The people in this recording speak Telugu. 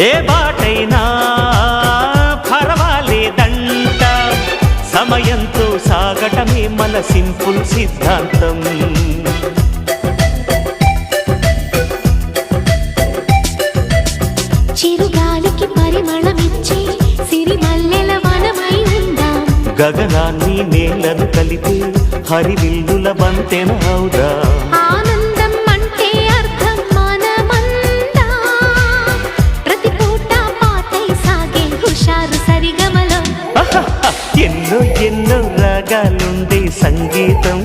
ఏ బాటైనా పర్వాలేదంట, సమయంతో సాగటమే మన సింపుల్ సిద్ధాంతం. చిరుగాలికి పరిమళమిచ్చే సిరిమల్లెల వనమై ఉందాం, గగనాన్ని నేలను కలిపే హరివిల్లుల బంతెన అవుదాం. ఆనందం అంటే అర్థం మనమందా, ప్రతి పూట పాటై సాగే హుషారు సరిగమలో. ఎన్నో ఎన్నో రాగాలుండే సంగీతం